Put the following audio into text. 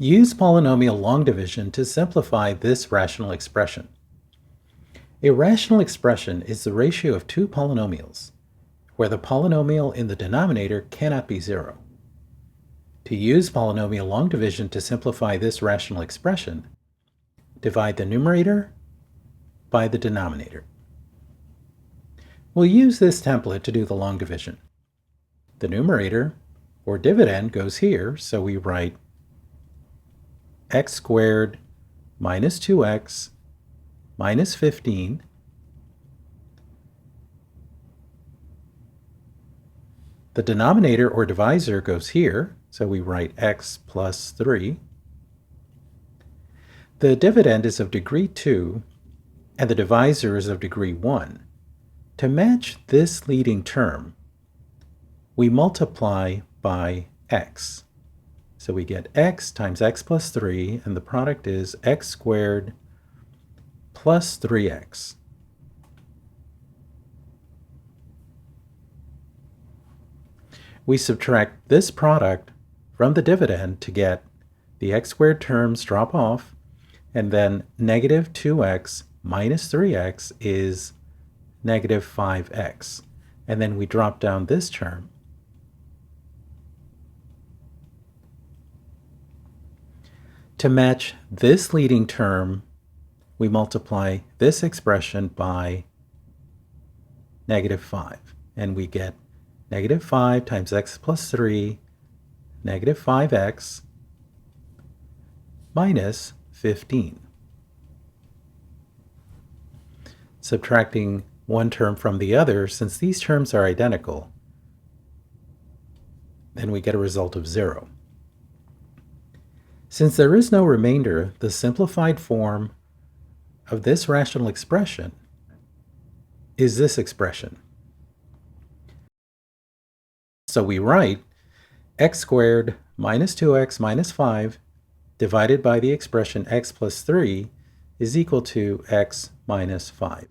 Use polynomial long division to simplify this rational expression. A rational expression is the ratio of two polynomials, where the polynomial in the denominator cannot be zero. To use polynomial long division to simplify this rational expression, divide the numerator by the denominator. We'll use this template to do the long division. The numerator, or dividend, goes here, so we write x squared minus 2x minus 15 The denominator or divisor goes here, so we write x plus 3. The dividend is of degree 2, and the divisor is of degree 1. To match this leading term, we multiply by x. So we get x times x plus 3, and the product is x squared plus 3x. We subtract this product from the dividend to get the x squared terms drop off, and then negative 2x minus 3x is negative 5x. And then we drop down this term. To match this leading term, we multiply this expression by negative 5, and we get negative 5 times x plus 3, negative 5x, minus 15. Subtracting one term from the other, since these terms are identical, then we get a result of 0. Since there is no remainder, the simplified form of this rational expression is this expression. So we write x squared minus 2x minus 5 divided by the expression x plus 3 is equal to x minus 5.